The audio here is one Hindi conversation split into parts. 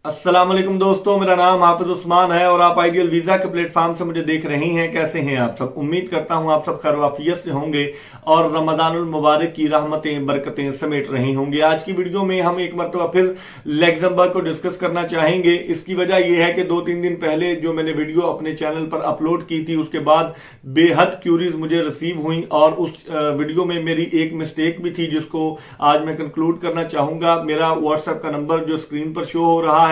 अस्सलाम वालेकुम दोस्तों, मेरा नाम हाफिज उस्मान है और आप आइडियल वीजा के प्लेटफॉर्म से मुझे देख रहे हैं। कैसे हैं आप सब? उम्मीद करता हूं आप सब खैर से होंगे और रमजानुल मुबारक की रहमतें बरकतें समेट रही होंगे। आज की वीडियो में हम एक मरतबा फिर लग्जमबर्ग को डिस्कस करना चाहेंगे। इसकी वजह यह है कि 2-3 दिन पहले जो मैंने वीडियो अपने चैनल पर अपलोड की थी उसके बाद बेहद क्यूरीज मुझे रिसीव हुई और उस वीडियो में मेरी एक मिस्टेक भी थी जिसको आज मैं कंक्लूड करना चाहूंगा। मेरा व्हाट्सएप का नंबर जो स्क्रीन पर शो हो रहा है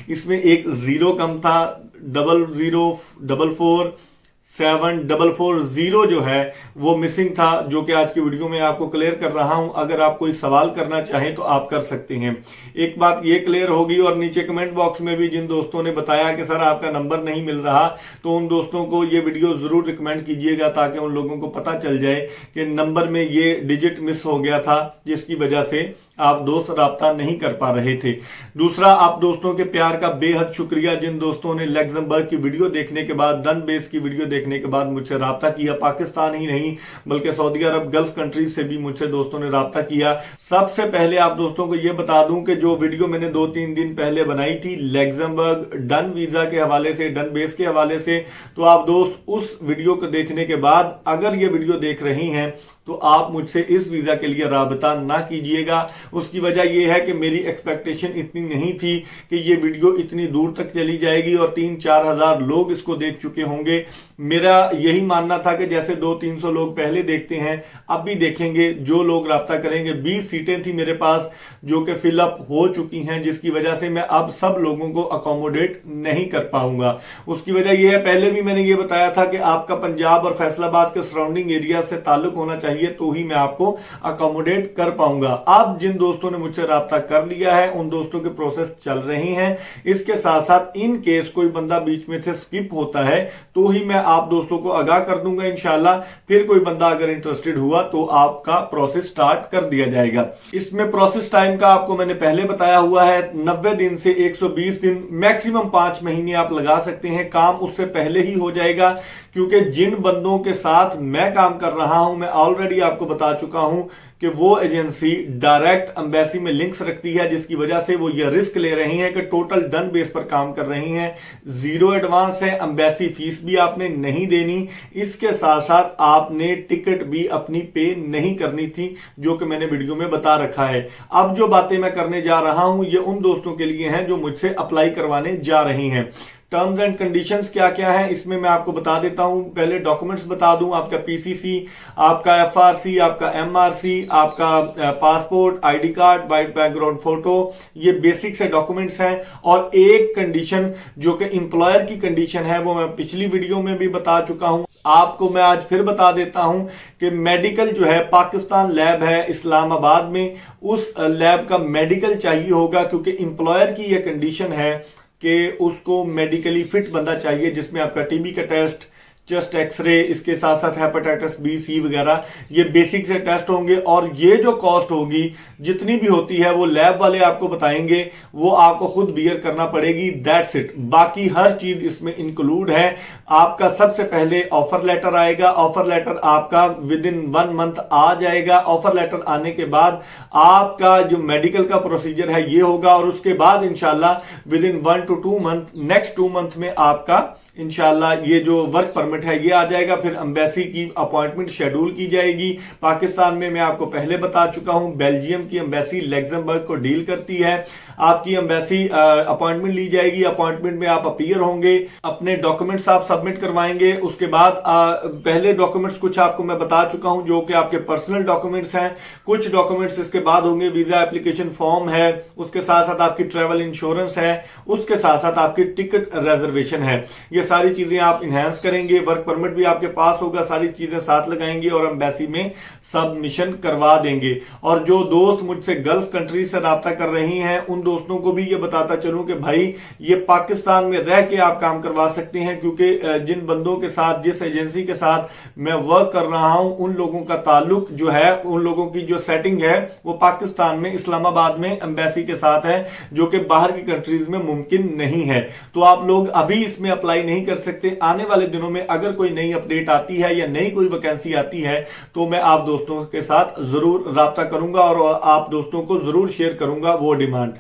इसमें एक जीरो कम था। 00444744 जो है वो मिसिंग था, जो कि आज की वीडियो में आपको क्लियर कर रहा हूं। अगर आप कोई सवाल करना चाहें तो आप कर सकते हैं। एक बात ये क्लियर होगी और नीचे कमेंट बॉक्स में भी जिन दोस्तों ने बताया कि सर आपका नंबर नहीं मिल रहा, तो उन दोस्तों को ये वीडियो जरूर रिकमेंड कीजिएगा ताकि उन लोगों को पता चल जाए कि नंबर में ये डिजिट मिस हो गया था जिसकी वजह से आप दोस्त राब्ता नहीं कर पा रहे थे। दूसरा, आप दोस्तों के प्यार का बेहद शुक्रिया जिन दोस्तों ने लग्जमबर्ग की वीडियो देखने के बाद, डन बेस की वीडियो देखने के बाद मुझसे राब्ता किया। पाकिस्तान ही नहीं बल्कि सऊदी अरब, गल्फ कंट्रीज से भी मुझसे दोस्तों ने राब्ता किया। सबसे पहले आप दोस्तों को यह बता दूं कि जो वीडियो मैंने 2-3 दिन पहले बनाई थी लग्जमबर्ग डन वीजा के हवाले से, डन बेस के हवाले से, तो आप दोस्त उस वीडियो को देखने के बाद अगर ये वीडियो देख रही हैं तो आप मुझसे इस वीजा के लिए राबता ना कीजिएगा। उसकी वजह यह है कि मेरी एक्सपेक्टेशन इतनी नहीं थी कि ये वीडियो इतनी दूर तक चली जाएगी और 3-4 हजार लोग इसको देख चुके होंगे। मेरा यही मानना था कि जैसे 200-300 लोग पहले देखते हैं अब भी देखेंगे, जो लोग राब्ता करेंगे। 20 सीटें थी मेरे पास जो कि फिलअप हो चुकी हैं, जिसकी वजह से मैं अब सब लोगों को अकोमोडेट नहीं कर पाऊंगा। उसकी वजह यह है, पहले भी मैंने ये बताया था कि आपका पंजाब और फैसलाबाद के सराउंडिंग एरिया से ताल्लुक होना चाहिए तो ही मैं आपको अकोमोडेट कर पाऊंगा। अब जिन दोस्तों ने मुझसे राब्ता कर लिया है उन दोस्तों के प्रोसेस चल रही हैं। इसके साथ साथ इन केस कोई बंदा बीच में से स्किप होता है तो ही मैं आप दोस्तों को आगाह कर दूंगा इंशाल्लाह। फिर कोई बंदा अगर इंटरेस्टेड हुआ तो आपका प्रोसेस स्टार्ट कर दिया जाएगा। इसमें प्रोसेस टाइम का आपको मैंने पहले बताया हुआ है 90 दिन से 120 दिन, मैक्सिमम 5 महीने आप लगा सकते हैं। काम उससे पहले ही हो जाएगा क्योंकि जिन बंदों के साथ मैं काम कर रहा हूं, मैं ऑलरेडी आपको बता चुका हूं कि वो एजेंसी डायरेक्ट एम्बेसी में लिंक्स रखती है, जिसकी वजह से वो ये रिस्क ले रही हैं कि टोटल डन बेस पर काम कर रही हैं। जीरो एडवांस है, एम्बेसी फीस भी आपने नहीं देनी, इसके साथ साथ आपने टिकट भी अपनी पे नहीं करनी थी, जो कि मैंने वीडियो में बता रखा है। अब जो बातें मैं करने जा रहा हूं ये उन दोस्तों के लिए हैं जो मुझसे अप्लाई करवाने जा रही हैं। टर्म्स एंड कंडीशंस क्या क्या है इसमें मैं आपको बता देता हूं। पहले डॉक्यूमेंट्स बता दूं, आपका पीसीसी, आपका एफआरसी, आपका एमआरसी, आपका passport, ID card, white background photo, ये बेसिक से डॉक्यूमेंट्स हैं। और एक कंडीशन जो कि एम्प्लॉयर की कंडीशन है वो मैं पिछली वीडियो में भी बता चुका हूं, आपको मैं आज फिर बता देता हूं कि मेडिकल जो है, पाकिस्तान लैब है इस्लामाबाद में, उस लैब का मेडिकल चाहिए होगा क्योंकि एम्प्लॉयर की यह कंडीशन है कि उसको मेडिकली फिट बंदा चाहिए जिसमें आपका टीबी का टेस्ट, चेस्ट एक्सरे, इसके साथ साथ हेपेटाइटिस बी, सी वगैरह ये बेसिक से टेस्ट होंगे। और ये जो कॉस्ट होगी जितनी भी होती है वो लैब वाले आपको बताएंगे, वो आपको खुद बियर करना पड़ेगी। दैट्स इट, बाकी हर चीज इसमें इंक्लूड है। आपका सबसे पहले ऑफर लेटर आएगा, ऑफर लेटर आपका विद इन 1 मंथ आ जाएगा। ऑफर लेटर आने के बाद आपका जो मेडिकल का प्रोसीजर है ये होगा और उसके बाद इंशाल्लाह with in 1 to 2 month, next 2 month में आपका इंशाल्लाह ये जो वर्क परमिट है ये आ जाएगा। फिर एम्बेसी की अपॉइंटमेंट शेड्यूल की जाएगी। पाकिस्तान में मैं आपको पहले बता चुका हूं बेल्जियम की एम्बेसी लग्जमबर्ग को डील करती है। आपकी एम्बेसी अपॉइंटमेंट ली जाएगी, अपॉइंटमेंट में आप अपीयर होंगे, अपने डॉक्यूमेंट्स आप सबमिट करवाएंगे। उसके बाद पहले डॉक्यूमेंट्स कुछ आपको मैं बता चुका हूं जो कि आपके पर्सनल डॉक्यूमेंट्स हैं। कुछ डॉक्यूमेंट्स इसके बाद होंगे, वीजा एप्लीकेशन फॉर्म है, उसके साथ साथ आपकी ट्रेवल इंश्योरेंस है, उसके साथ साथ आपकी टिकट रिजर्वेशन है। ये सारी चीजें आप इनहेंस करेंगे, वर्क परमिट भी आपके पास होगा, सारी चीजें साथ लगाएंगे और एम्बेसी में सबमिशन करवा देंगे। और जो दोस्त मुझसे गल्फ कंट्री से राब्ता कर रही हैं उन दोस्तों को भी ये बताता चलूं कि भाई ये पाकिस्तान में रह के आप काम करवा सकते हैं, क्योंकि जिन बंदों के साथ, जिस एजेंसी के साथ मैं वर्क कर रहा हूं उन लोगों का ताल्लुक जो है, उन लोगों की जो सेटिंग है वो पाकिस्तान में इस्लामाबाद में एम्बेसी के साथ है, जो कि बाहर की कंट्रीज में मुमकिन नहीं है। तो आप लोग अभी इसमें अप्लाई नहीं कर सकते। आने वाले दिनों में अगर कोई नई अपडेट आती है या नई कोई वैकेंसी आती है तो मैं आप दोस्तों के साथ जरूर राब्ता करूंगा और आप दोस्तों को जरूर शेयर करूंगा वो डिमांड।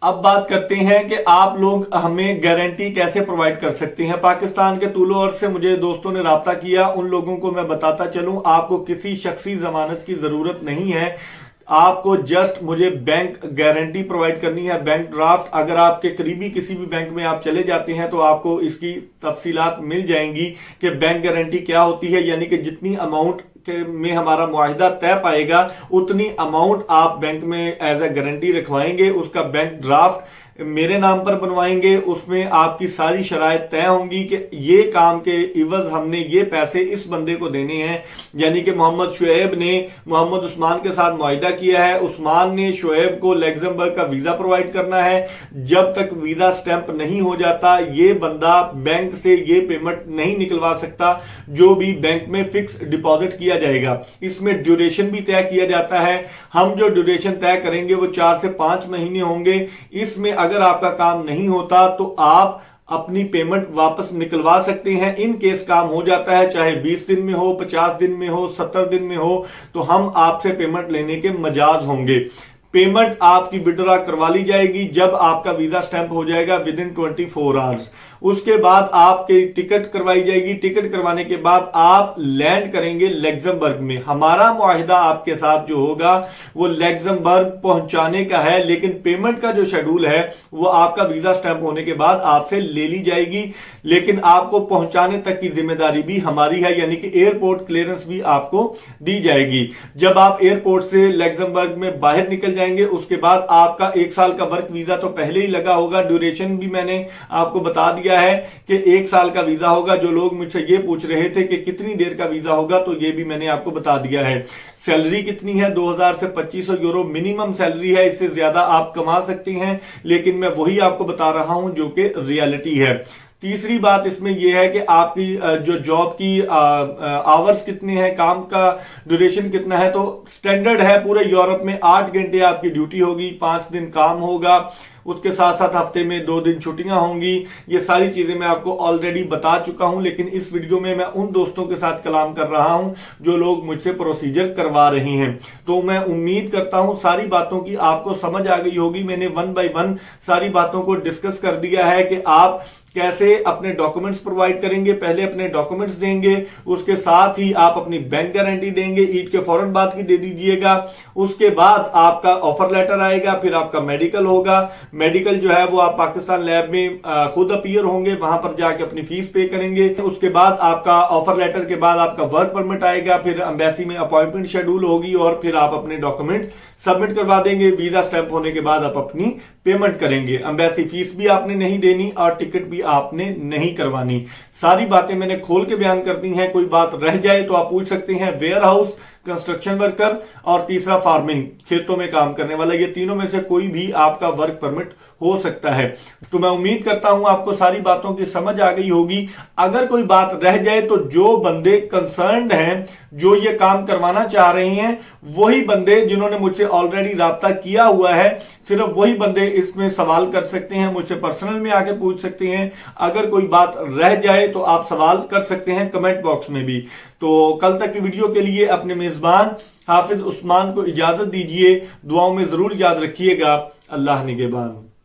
अब बात करते हैं कि आप लोग हमें गारंटी कैसे प्रोवाइड कर सकते हैं। पाकिस्तान के तूलो और से मुझे दोस्तों ने राब्ता किया, उन लोगों को मैं बताता चलूं, आपको किसी शख्सी जमानत की जरूरत नहीं है। आपको जस्ट मुझे बैंक गारंटी प्रोवाइड करनी है, बैंक ड्राफ्ट। अगर आपके करीबी किसी भी बैंक में आप चले जाते हैं तो आपको इसकी तफसीलात मिल जाएंगी कि बैंक गारंटी क्या होती है, यानी कि जितनी अमाउंट में हमारा मुआहिदा तय पाएगा उतनी अमाउंट आप बैंक में एज ए गारंटी रखवाएंगे। उसका बैंक ड्राफ्ट मेरे नाम पर बनवाएंगे, उसमें आपकी सारी शराइत तय होंगी कि ये काम के इवज हमने ये पैसे इस बंदे को देने हैं। यानी कि मोहम्मद शुएब ने मोहम्मद उस्मान के साथ मुआहिदा किया है, उस्मान ने शुएब को लग्जमबर्ग का वीजा प्रोवाइड करना है। जब तक वीजा स्टैंप नहीं हो जाता ये बंदा बैंक से ये पेमेंट नहीं निकलवा सकता जो भी बैंक में फिक्स डिपॉजिट किया जाएगा। इसमें ड्यूरेशन भी तय किया जाता है, हम जो ड्यूरेशन तय करेंगे वो 4 से 5 महीने होंगे। इसमें अगर आपका काम नहीं होता तो आप अपनी पेमेंट वापस निकलवा सकते हैं। इन केस काम हो जाता है, चाहे 20 दिन में हो, 50 दिन में हो, 70 दिन में हो, तो हम आपसे पेमेंट लेने के मजाज होंगे। पेमेंट आपकी विड्रॉ करवा ली जाएगी जब आपका वीजा स्टैंप हो जाएगा विद इन 24 आवर्स। उसके बाद आपकी टिकट करवाई जाएगी। टिकट करवाने के बाद आप लैंड करेंगे लग्जमबर्ग में। हमारा मुआहिदा आपके साथ जो होगा वो लग्जमबर्ग पहुंचाने का है, लेकिन पेमेंट का जो शेड्यूल है वो आपका वीजा स्टैंप होने के बाद आपसे ले ली जाएगी, लेकिन आपको पहुंचाने तक की जिम्मेदारी भी हमारी है, यानी कि एयरपोर्ट क्लियरेंस भी आपको दी जाएगी। जब आप एयरपोर्ट से लग्जमबर्ग में बाहर निकल जाएंगे उसके बाद आपका 1 साल का वर्क वीजा तो पहले ही लगा होगा। ड्यूरेशन भी मैंने आपको बता दिया है कि 1 साल का वीजा होगा। जो लोग मुझसे ये पूछ रहे थे कि कितनी देर का वीजा होगा, तो ये भी मैंने आपको बता दिया है। सैलरी कितनी है, 2000 से 2500 यूरो मिनिमम सैलरी है, इससे ज्यादा आप कमा सकते हैं, लेकिन मैं वही आपको बता रहा हूं जो कि रियलिटी है। तीसरी बात इसमें यह है कि आपकी जो जॉब की आवर्स कितने हैं, काम का ड्यूरेशन कितना है, तो स्टैंडर्ड है पूरे यूरोप में 8 घंटे आपकी ड्यूटी होगी, 5 दिन काम होगा, उसके साथ साथ हफ्ते में 2 दिन छुट्टियां होंगी। ये सारी चीजें मैं आपको ऑलरेडी बता चुका हूं, लेकिन इस वीडियो में मैं उन दोस्तों के साथ कलाम कर रहा हूं जो लोग मुझसे प्रोसीजर करवा रहे हैं। तो मैं उम्मीद करता हूं सारी बातों की आपको समझ आ गई होगी। मैंने 1 बाय 1 सारी बातों को डिस्कस कर दिया है कि आप कैसे अपने डॉक्यूमेंट्स प्रोवाइड करेंगे। पहले अपने डॉक्यूमेंट्स देंगे, उसके साथ ही आप अपनी बैंक गारंटी देंगे, ईद के फौरन बाद की दे दीजिएगा। उसके बाद आपका ऑफर लेटर आएगा, फिर आपका मेडिकल होगा। मेडिकल जो है वो आप पाकिस्तान लैब में खुद अपीयर होंगे, वहां पर जाके अपनी फीस पे करेंगे। उसके बाद आपका ऑफर लेटर के बाद आपका वर्क परमिट आएगा, फिर एम्बेसी में अपॉइंटमेंट शेड्यूल होगी और फिर आप अपने डॉक्यूमेंट सबमिट करवा देंगे। वीजा स्टैंप होने के बाद आप अपनी पेमेंट करेंगे। एम्बेसी फीस भी आपने नहीं देनी और टिकट भी आपने नहीं करवानी। सारी बातें मैंने खोल के बयान कर दी हैं। कोई बात रह जाए तो आप पूछ सकते हैं। वेयर हाउस, कंस्ट्रक्शन वर्कर और तीसरा फार्मिंग, खेतों में काम करने वाला, ये तीनों में से कोई भी आपका वर्क परमिट हो सकता है। तो मैं उम्मीद करता हूं आपको सारी बातों की समझ आ गई होगी। अगर कोई बात रह जाए तो जो बंदे कंसर्न्ड हैं, जो ये काम करवाना चाह रहे हैं, वही बंदे जिन्होंने मुझसे ऑलरेडी राब्ता किया हुआ है, सिर्फ वही बंदे इसमें सवाल कर सकते हैं, मुझसे पर्सनल में आके पूछ सकते हैं। अगर कोई बात रह जाए तो आप सवाल कर सकते हैं कमेंट बॉक्स में भी। तो कल तक की वीडियो के लिए अपने मेजबान हाफिज उस्मान को इजाजत दीजिए। दुआओं में जरूर याद रखिएगा। अल्लाह निगहबान।